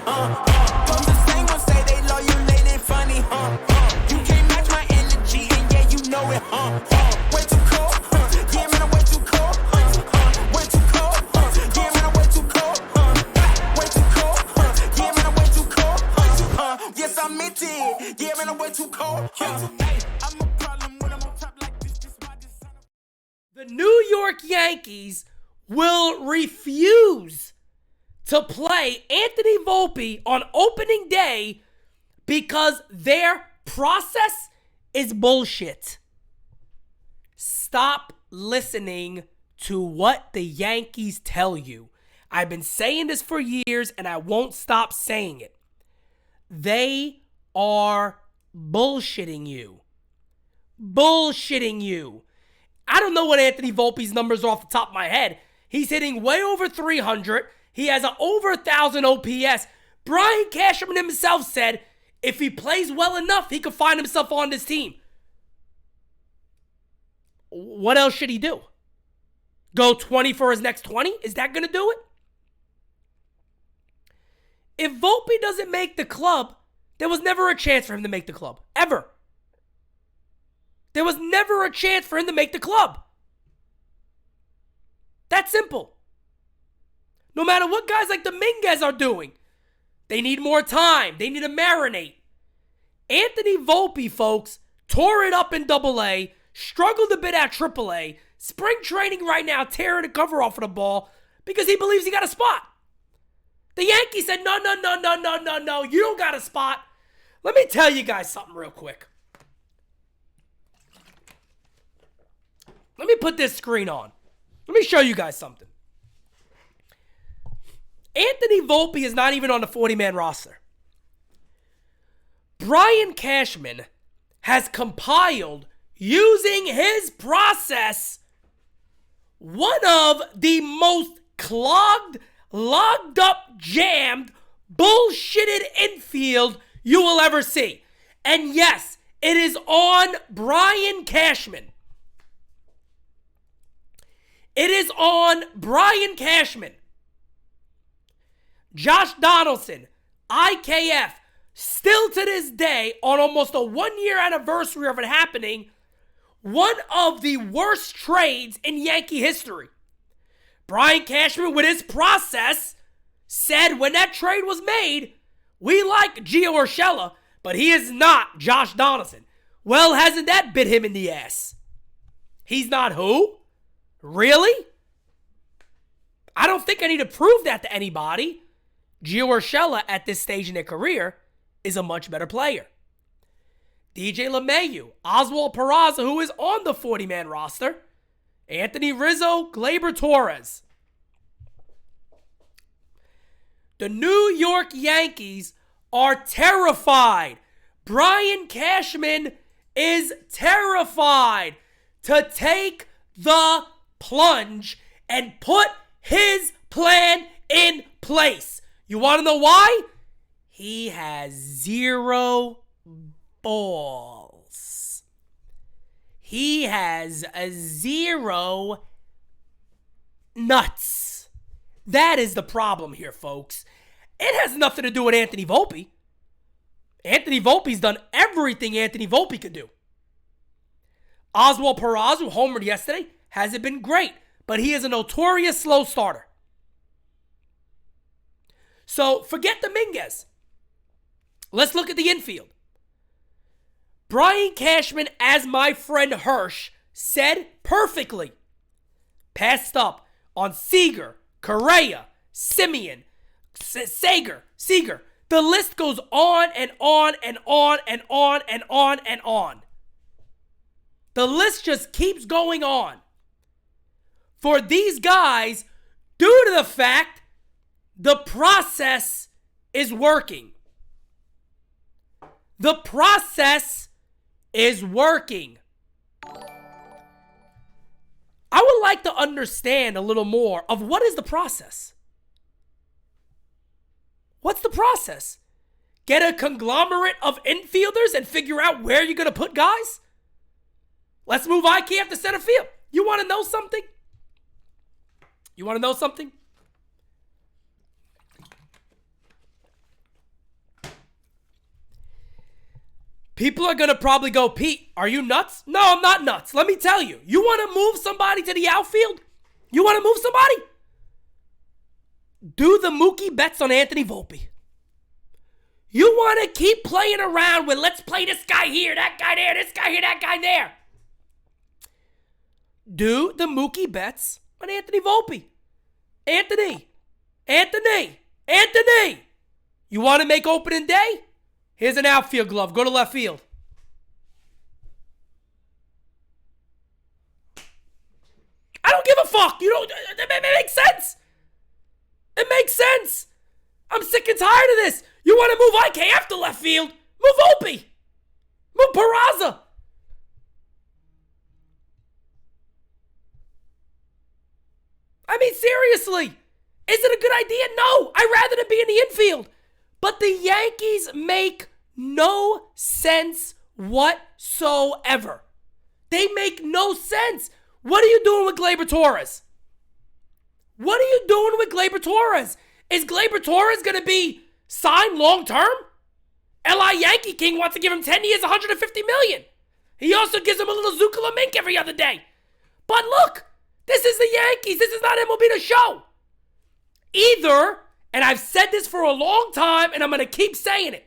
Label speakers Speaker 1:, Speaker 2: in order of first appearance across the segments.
Speaker 1: Those the same ones say they love you, lately funny, You can't match my energy, and yeah, you know it, Way too cold, yeah, man, I'm way too cold, Way too cold, yeah, man, I'm way too cold, Way too cold, yeah, man, I'm way too cold, Yes, I meant it, yeah, man, I'm way too cold, I'm a problem when I'm on top like this.
Speaker 2: The New York Yankees will refuse to play Anthony Volpe on opening day because their process is bullshit. Stop listening to what the Yankees tell you. I've been saying this for years and I won't stop saying it. They are bullshitting you. Bullshitting you. I don't know what Anthony Volpe's numbers are off the top of my head. He's hitting way over 300. He has an over 1,000 OPS. Brian Cashman himself said if he plays well enough, he could find himself on this team. What else should he do? Go 20 for his next 20? Is that going to do it? If Volpe doesn't make the club, there was never a chance for him to make the club. Ever. There was never a chance for him to make the club. That's simple. No matter what guys like Dominguez are doing, they need more time. They need to marinate. Anthony Volpe, folks, tore it up in Double-A, struggled a bit at Triple-A, spring training right now, tearing the cover off of the ball because he believes he got a spot. The Yankees said, no, you don't got a spot. Let me tell you guys something real quick. Let me put this screen on. Let me show you guys something. Anthony Volpe is not even on the 40-man roster. Brian Cashman has compiled, using his process, one of the most clogged, logged up, jammed, bullshitted infield you will ever see. And yes, it is on Brian Cashman. It is on Brian Cashman. Josh Donaldson, IKF, still to this day, on almost a 1-year anniversary of it happening, one of the worst trades in Yankee history. Brian Cashman, with his process, said when that trade was made, we like Gio Urshela, but he is not Josh Donaldson. Well, hasn't that bit him in the ass? He's not who? Really? I don't think I need to prove that to anybody. Gio Urshela, at this stage in their career, is a much better player. DJ LeMahieu, Oswaldo Peraza, who is on the 40-man roster, Anthony Rizzo, Gleyber Torres. The New York Yankees are terrified. Brian Cashman is terrified to take the plunge and put his plan in place. You want to know why? He has 0 balls. He has 0 nuts. That is the problem here, folks. It has nothing to do with Anthony Volpe. Anthony Volpe's done everything Anthony Volpe could do. Oswaldo Peraza, who homered yesterday, hasn't been great, but he is a notorious slow starter. So forget Dominguez. Let's look at the infield. Brian Cashman, as my friend Hirsch said perfectly, passed up on Seager, Correa, Simeon, Seager. The list goes on and on and on and on and on and on. The list just keeps going on. For these guys, due to the fact the process is working. The process is working. I would like to understand a little more of what is the process. What's the process? Get a conglomerate of infielders and figure out where you're going to put guys? Let's move IKF to center field. You want to know something? You want to know something? People are going to probably go, Pete, are you nuts? No, I'm not nuts. Let me tell you. You want to move somebody to the outfield? You want to move somebody? Do the Mookie bets on Anthony Volpe. You want to keep playing around with let's play this guy here, that guy there, this guy here, that guy there. Do the Mookie bets on Anthony Volpe. Anthony. You want to make opening day? Here's an outfield glove. Go to left field. I don't give a fuck. You don't. It makes sense. It makes sense. I'm sick and tired of this. You want to move IKF to left field? Move Volpe. Move Peraza. I mean, seriously. Is it a good idea? No. I'd rather than be in the infield. But the Yankees make no sense whatsoever. They make no sense. What are you doing with Gleyber Torres? What are you doing with Gleyber Torres? Is Gleyber Torres going to be signed long-term? L.I. Yankee King wants to give him 10 years, $150 million. He also gives him a little Zuccola Mink every other day. But look, this is the Yankees. This is not MLB The Show. Either, and I've said this for a long time, and I'm going to keep saying it,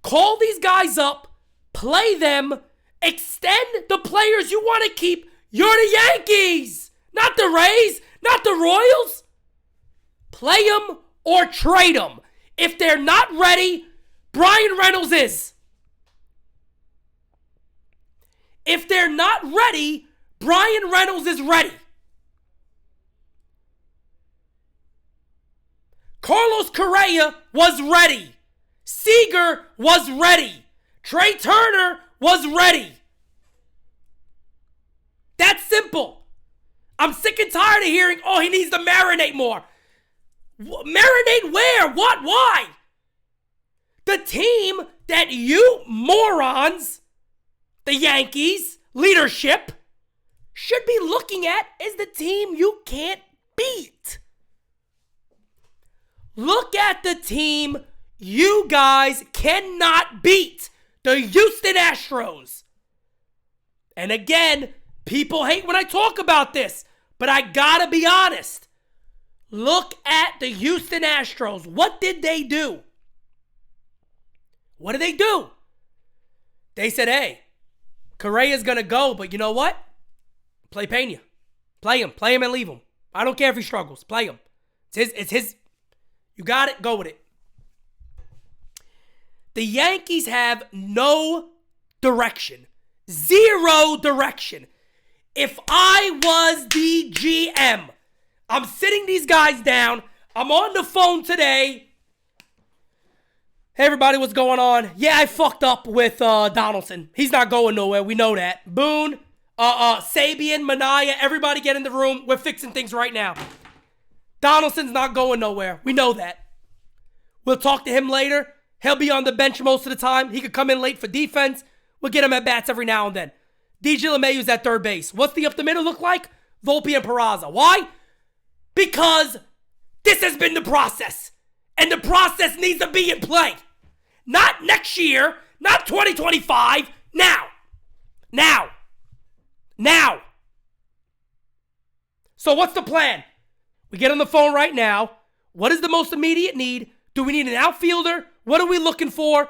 Speaker 2: call these guys up, play them, extend the players you want to keep. You're the Yankees, not the Rays, not the Royals. Play them or trade them. If they're not ready, Brian Reynolds is. If they're not ready, Brian Reynolds is ready. Carlos Correa was ready. Seager was ready. Trey Turner was ready. That's simple. I'm sick and tired of hearing, oh, he needs to marinate more. Marinate where? What? Why? The team that you morons, the Yankees, leadership, should be looking at is the team you can't beat. Look at the team you guys cannot beat. The Houston Astros. And again, people hate when I talk about this, but I gotta be honest. Look at the Houston Astros. What did they do? What did they do? They said, hey, Correa's gonna go, but you know what? Play Pena. Play him and leave him. I don't care if he struggles. Play him. It's his. You got it, go with it. The Yankees have no direction. Zero direction. If I was the GM, I'm sitting these guys down. I'm on the phone today. Hey, everybody, what's going on? Yeah, I fucked up with Donaldson. He's not going nowhere. We know that. Boone, Sabian, Manaya, everybody get in the room. We're fixing things right now. Donaldson's not going nowhere. We know that. We'll talk to him later. He'll be on the bench most of the time. He could come in late for defense. We'll get him at bats every now and then. DJ LeMayu's at third base. What's the up the middle look like? Volpe and Peraza. Why? Because this has been the process. And the process needs to be in play. Not next year. Not 2025. Now. So what's the plan? We get on the phone right now. What is the most immediate need? Do we need an outfielder? What are we looking for?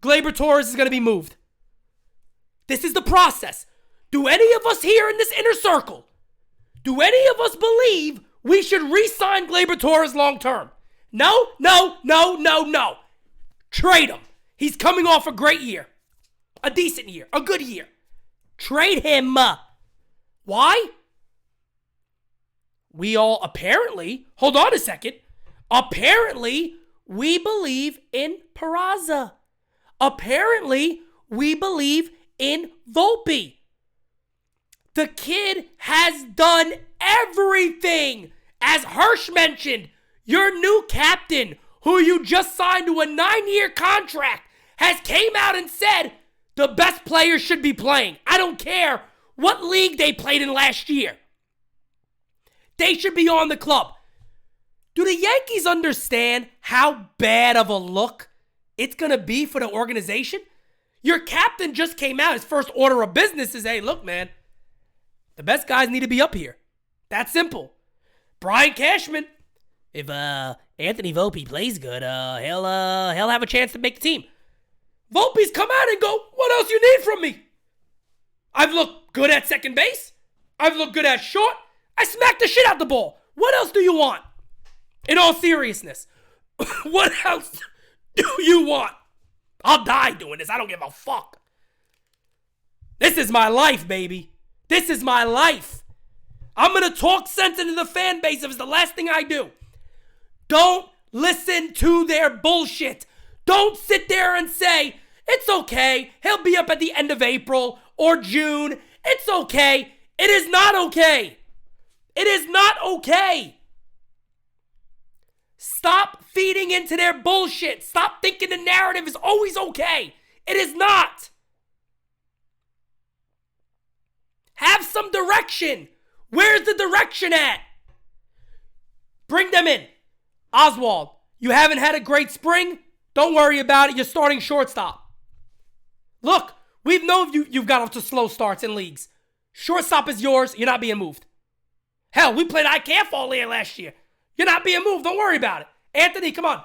Speaker 2: Gleyber Torres is going to be moved. This is the process. Do any of us here in this inner circle, do any of us believe we should re-sign Gleyber Torres long term? No. Trade him. He's coming off a great year. A decent year. A good year. Trade him. Why? We all apparently, hold on a second, apparently we believe in Peraza. Apparently we believe in Volpe. The kid has done everything. As Hirsch mentioned, your new captain, who you just signed to a 9-year contract, has came out and said the best players should be playing. I don't care what league they played in last year. They should be on the club. Do the Yankees understand how bad of a look it's going to be for the organization? Your captain just came out. His first order of business is, hey, look, man, the best guys need to be up here. That's simple. Brian Cashman, if Anthony Volpe plays good, he'll have a chance to make the team. Volpe's come out and go, what else you need from me? I've looked good at second base. I've looked good at short. I smacked the shit out the ball. What else do you want? In all seriousness, what else do you want? I'll die doing this. I don't give a fuck. This is my life, baby. This is my life. I'm going to talk sense into the fan base if it's the last thing I do. Don't listen to their bullshit. Don't sit there and say, it's okay. He'll be up at the end of April or June. It's okay. It is not okay. It is not okay. Stop feeding into their bullshit. Stop thinking the narrative is always okay. It is not. Have some direction. Where's the direction at? Bring them in. Oswaldo, you haven't had a great spring? Don't worry about it. You're starting shortstop. Look, we've known you've got off to slow starts in leagues. Shortstop is yours. You're not being moved. Hell, we played IKF all year last year. You're not being moved. Don't worry about it. Anthony, come on.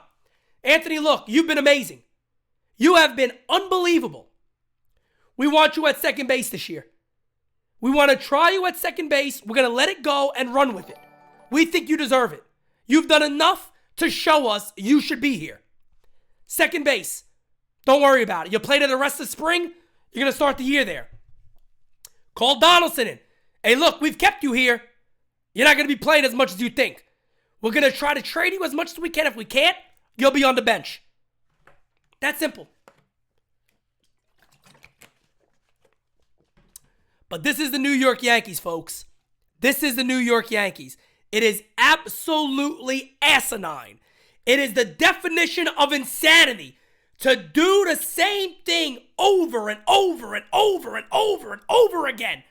Speaker 2: Anthony, look, you've been amazing. You have been unbelievable. We want you at second base this year. We want to try you at second base. We're going to let it go and run with it. We think you deserve it. You've done enough to show us you should be here. Second base. Don't worry about it. You played it the rest of spring. You're going to start the year there. Call Donaldson in. Hey, look, we've kept you here. You're not going to be playing as much as you think. We're going to try to trade you as much as we can. If we can't, you'll be on the bench. That's simple. But this is the New York Yankees, folks. This is the New York Yankees. It is absolutely asinine. It is the definition of insanity to do the same thing over and over and over and over and over again,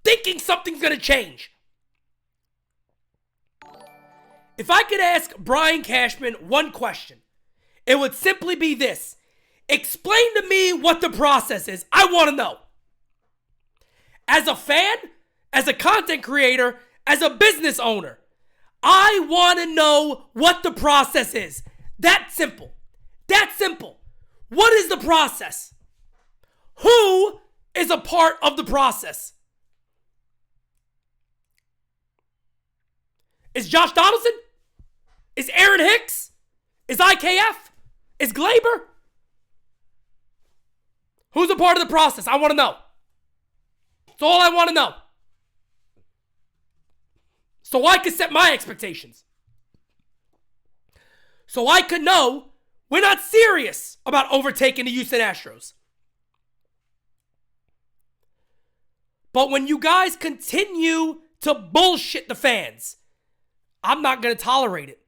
Speaker 2: thinking something's going to change. If I could ask Brian Cashman one question, it would simply be this. Explain to me what the process is. I want to know. As a fan, as a content creator, as a business owner, I want to know what the process is. That simple. That simple. What is the process? Who is a part of the process? Is Josh Donaldson? Is Aaron Hicks? Is IKF? Is Glaber? Who's a part of the process? I want to know. That's all I want to know. So I could set my expectations. So I could know we're not serious about overtaking the Houston Astros. But when you guys continue to bullshit the fans, I'm not going to tolerate it.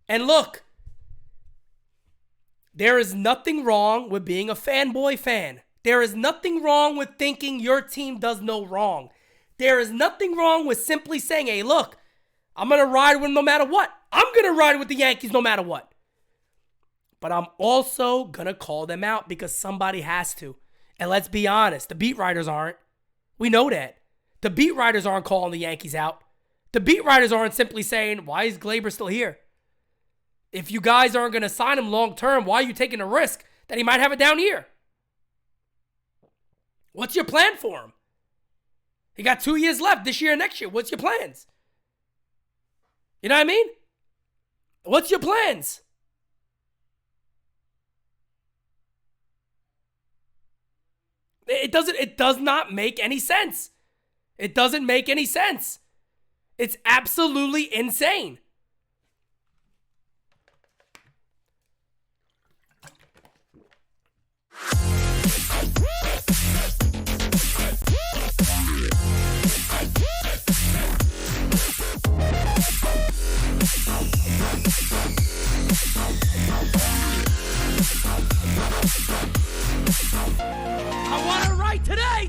Speaker 2: And look, there is nothing wrong with being a fanboy fan. There is nothing wrong with thinking your team does no wrong. There is nothing wrong with simply saying, hey, look, I'm going to ride with them no matter what. I'm going to ride with the Yankees no matter what. But I'm also going to call them out because somebody has to. And let's be honest, the beat writers aren't. We know that. The beat writers aren't calling the Yankees out. The beat writers aren't simply saying, why is Glaber still here? If you guys aren't going to sign him long term, why are you taking a risk that he might have a down year? What's your plan for him? He got 2 years left this year and next year. What's your plans? You know what I mean? What's your plans? It does not make any sense. It doesn't make any sense. It's absolutely insane. I want to write today.